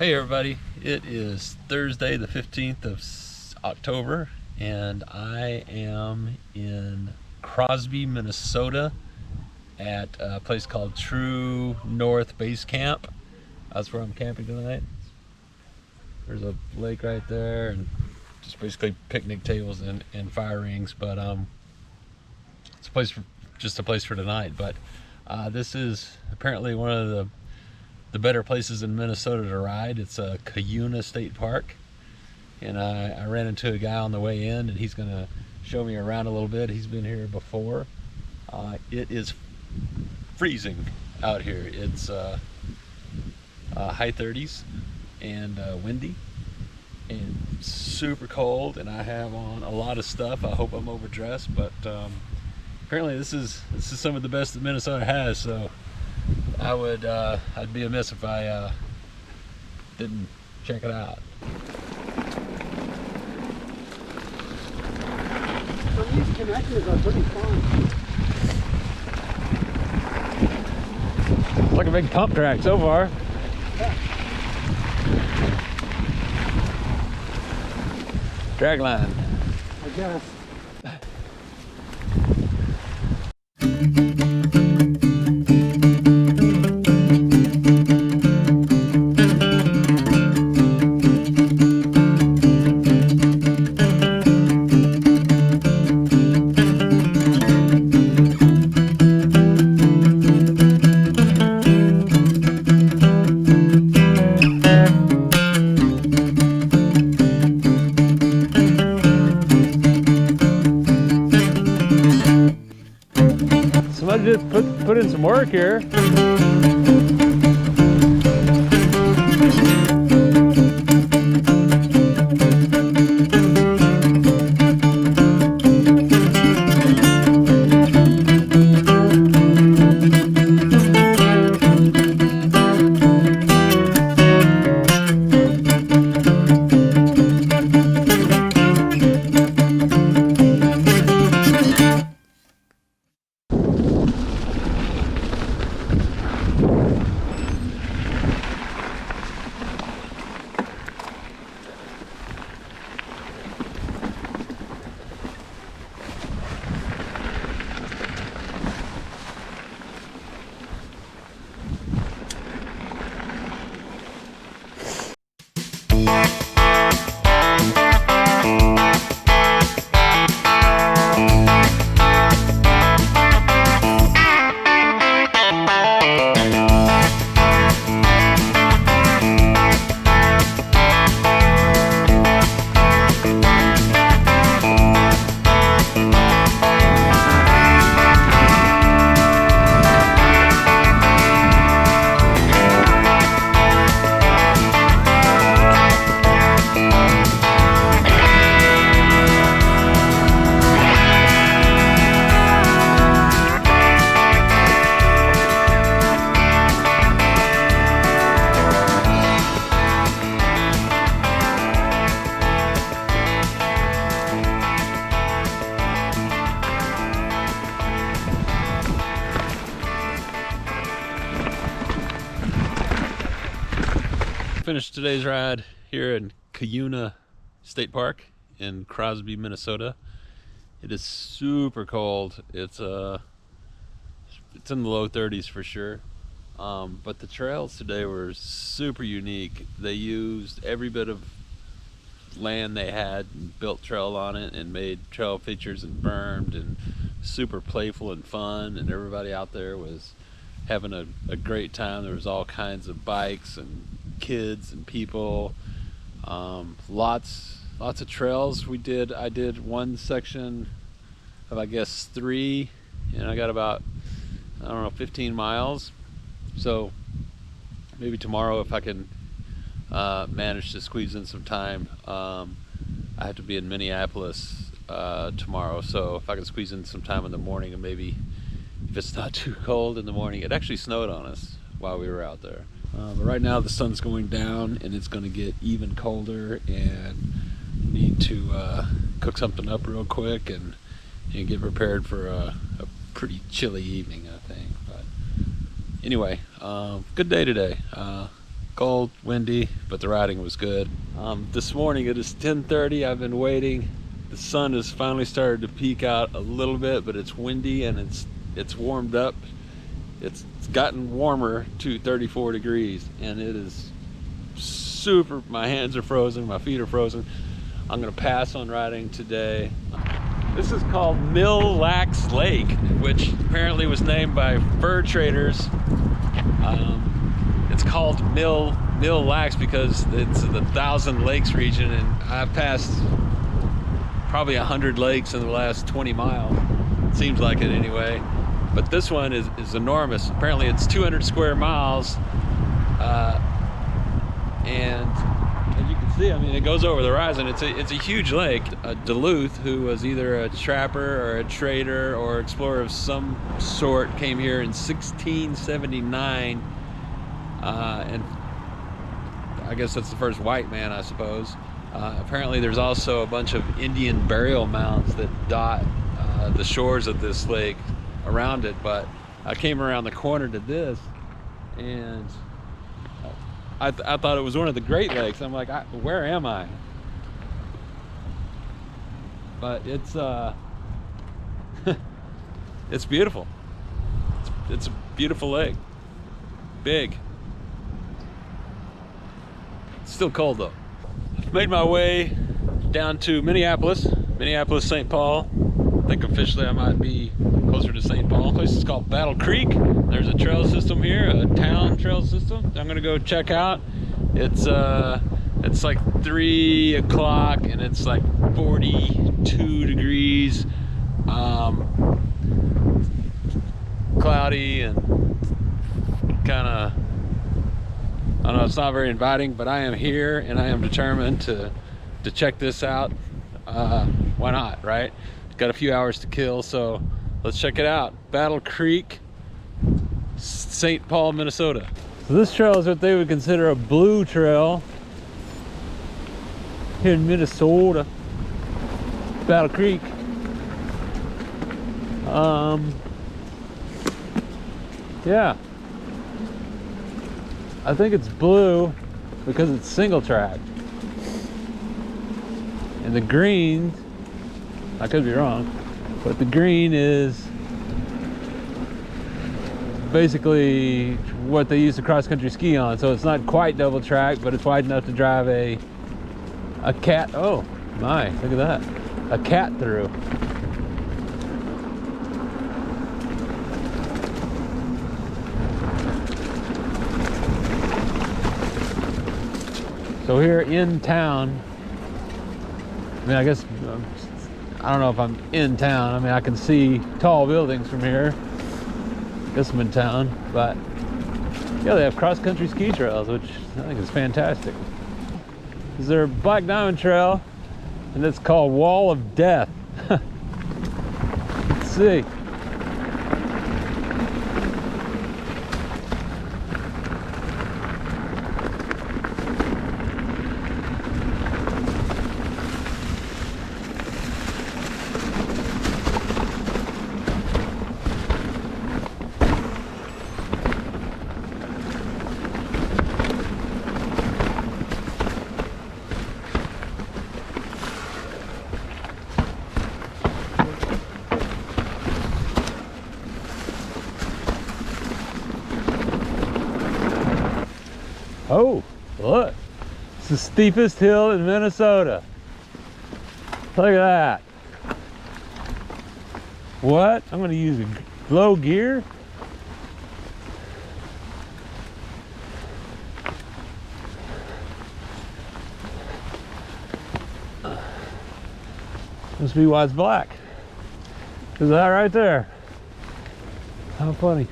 Hey everybody, it is Thursday the 15th of October and I am in Crosby, Minnesota at a place called True North Base Camp. That's where I'm camping tonight. There's a lake right there and just basically picnic tables and fire rings, but it's just a place for tonight. But this is apparently one of the better places in Minnesota to ride. It's a Cuyuna State Park, and I ran into a guy on the way in, and he's gonna show me around a little bit. He's been here before. It is freezing out here. It's high 30s and windy and super cold, and I have on a lot of stuff. I hope I'm overdressed, but apparently this is some of the best that Minnesota has, so I'd be amiss if I didn't check it out. So these connectors are pretty fun. It's like a big pump track so far. Yeah. Drag line. I guess. Somebody just put in some work here. Finished today's ride here in Cuyuna State Park in Crosby, Minnesota. It is super cold. It's in the low 30s for sure. But the trails today were super unique. They used every bit of land they had and built trail on it and made trail features and bermed, and super playful and fun, and everybody out there was having a great time. There was all kinds of bikes and kids and people, lots of trails. I did one section of, I guess, 3, and I got about, I don't know, 15 miles. So maybe tomorrow, if I can manage to squeeze in some time. I have to be in Minneapolis tomorrow, so if I can squeeze in some time in the morning, and maybe if it's not too cold in the morning. It actually snowed on us while we were out there. But right now the sun's going down and it's going to get even colder, and need to cook something up real quick and get prepared for a pretty chilly evening, I think. But anyway, good day today. Cold, windy, but the riding was good. This morning it is 10:30. I've been waiting. The sun has finally started to peek out a little bit, but it's windy and it's warmed up. It's gotten warmer to 34 degrees, and it is super. My hands are frozen, my feet are frozen. I'm gonna pass on riding today. This is called Mille Lacs Lake, which apparently was named by fur traders. It's called Mille Lacs because it's the Thousand Lakes region, and I've passed probably 100 lakes in the last 20 miles. It seems like it anyway. But this one is enormous. Apparently it's 200 square miles. And as you can see, I mean, it goes over the horizon. It's a huge lake. Duluth, who was either a trapper or a trader or explorer of some sort, came here in 1679. And I guess that's the first white man, I suppose. Apparently there's also a bunch of Indian burial mounds that dot the shores of this lake around it. But I came around the corner to this, and I thought it was one of the Great Lakes. I'm like, where am I? But it's it's beautiful. It's a beautiful lake. Big. Still cold though. I've made my way down to Minneapolis, St. Paul. I think officially I might be closer to St. Paul. The place is called Battle Creek. There's a trail system here, a town trail system. I'm gonna go check out. It's like 3 o'clock and it's like 42 degrees, cloudy and kind of, I don't know, it's not very inviting, but I am here and I am determined to check this out. Why not, right? Got a few hours to kill, so let's check it out. Battle Creek, St. Paul, Minnesota. So this trail is what they would consider a blue trail here in Minnesota. Battle Creek. Yeah. I think it's blue because it's single track. And the green, I could be wrong, but the green is basically what they use to cross-country ski on. So it's not quite double track, but it's wide enough to drive a cat. Oh my, look at that. A cat through. So here in town, I mean, I guess, I don't know if I'm in town. I mean, I can see tall buildings from here. I guess I'm in town, but yeah, they have cross-country ski trails, which I think is fantastic. Is there a Black Diamond Trail, and it's called Wall of Death. Let's see. Oh, look, it's the steepest hill in Minnesota. Look at that. What? I'm gonna use a low gear? Must be why it's black. Is that right there? How funny.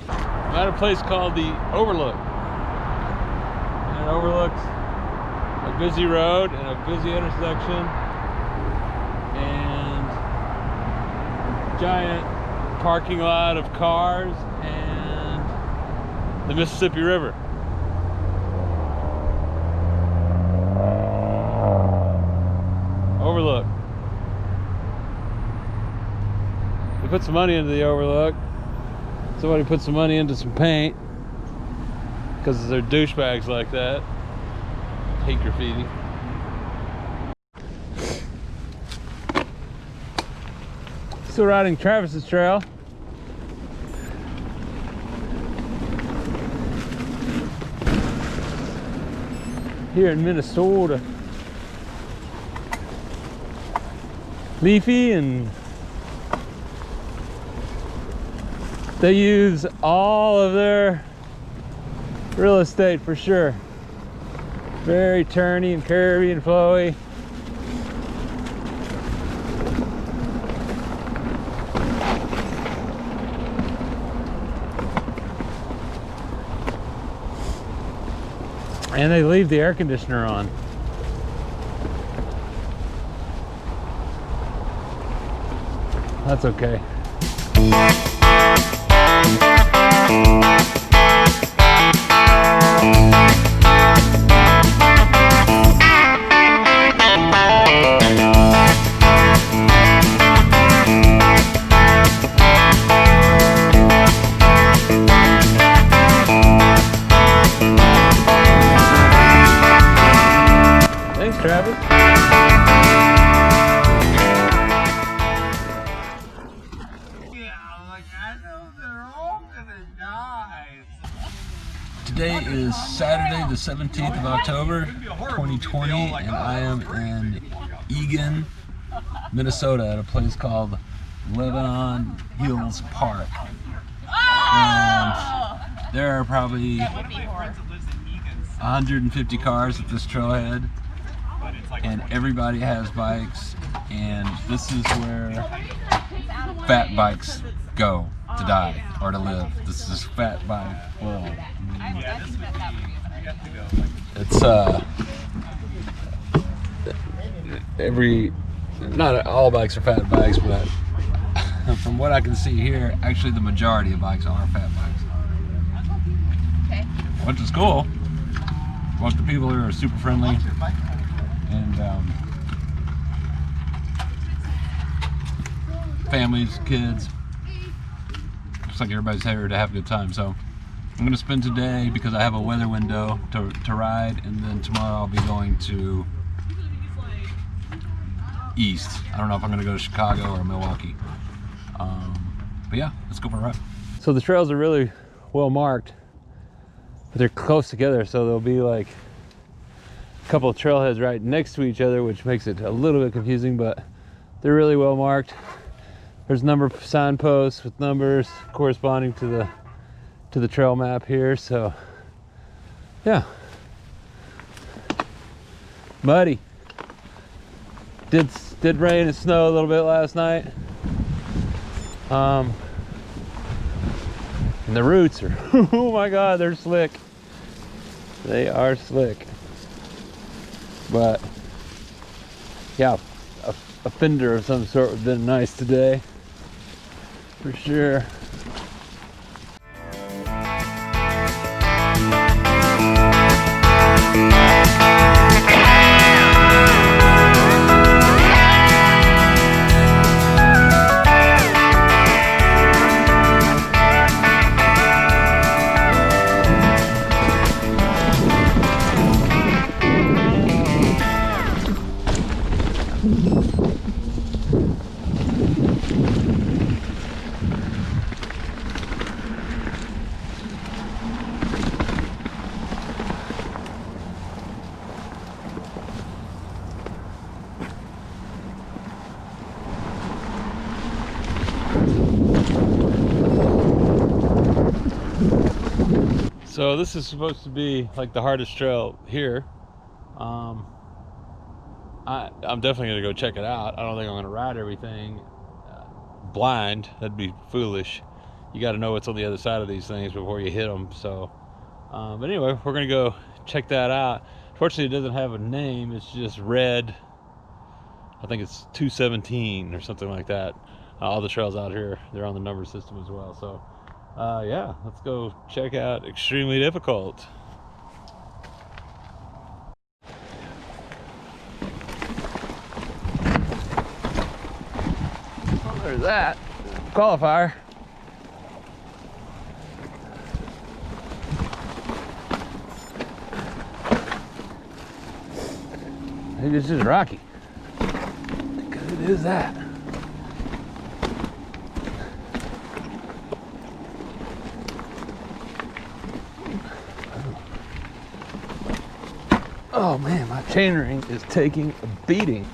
I'm at a place called the Overlook. It overlooks a busy road and a busy intersection and a giant parking lot of cars and the Mississippi River. Overlook. They put some money into the Overlook. Somebody put some money into some paint. because they're douchebags like that. Hate graffiti. Still riding Travis's trail. Here in Minnesota. Leafy, and they use all of their real estate for sure. Very turny and curvy and flowy. And they leave the air conditioner on. That's okay. Thanks, Travis. Today is Saturday, the 17th of October, 2020, and I am in Eagan, Minnesota, at a place called Lebanon Hills Park. And there are probably 150 cars at this trailhead, and everybody has bikes, and this is where fat bikes go to die or to live. This is fat bike world. It's not all bikes are fat bikes, but from what I can see here, actually the majority of bikes are fat bikes. Okay. Which is cool. Most of the people here are super friendly, and families, kids. Looks like everybody's here to have a good time. So I'm going to spend today, because I have a weather window to ride, and then tomorrow I'll be going to east. I don't know if I'm going to go to Chicago or Milwaukee. But yeah, let's go for a ride. So the trails are really well marked, but they're close together, so there'll be like a couple of trailheads right next to each other, which makes it a little bit confusing, but they're really well marked. There's number signposts with numbers corresponding to the trail map here, so yeah. Muddy. Did rain and snow a little bit last night. And the roots are, oh my God, they're slick. They are slick. But yeah, a fender of some sort would have been nice today, for sure. So this is supposed to be like the hardest trail here. I'm definitely gonna go check it out. I don't think I'm gonna ride everything blind. That'd be foolish. You got to know what's on the other side of these things before you hit them. So, but anyway, we're gonna go check that out. Fortunately, it doesn't have a name. It's just red. I think it's 217 or something like that. All the trails out here, they're on the number system as well. So. Yeah, let's go check out Extremely Difficult. Well, there's that qualifier. Maybe it's just rocky. Because it is that. Oh man, my chainring is taking a beating.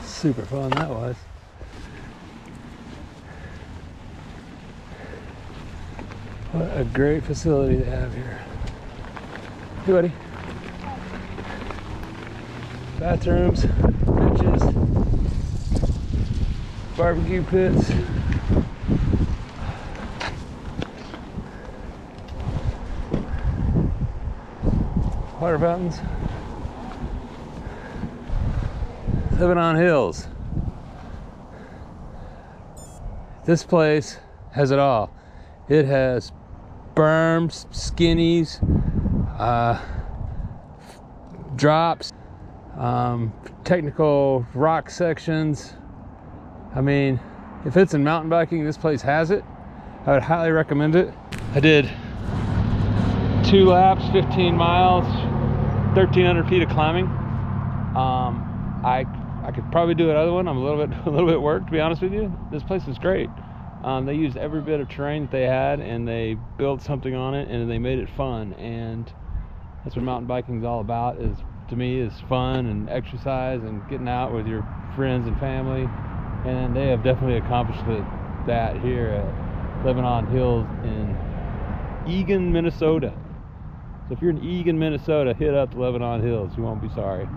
Super fun that was. What a great facility they have here. Hey buddy. Bathrooms, benches, barbecue pits. Water fountains. Lebanon Hills. This place has it all. It has berms, skinnies, drops, technical rock sections. I mean, if it's in mountain biking, this place has it. I would highly recommend it. I did 2 laps, 15 miles, 1,300 feet of climbing. I could probably do another one. I'm a little bit worked, to be honest with you. This place is great. They used every bit of terrain that they had, and they built something on it, and they made it fun. And that's what mountain biking is all about. To me, is fun and exercise and getting out with your friends and family. And they have definitely accomplished that here at Lebanon Hills in Eagan, Minnesota. So if you're in Eagan, Minnesota, hit up the Lebanon Hills. You won't be sorry.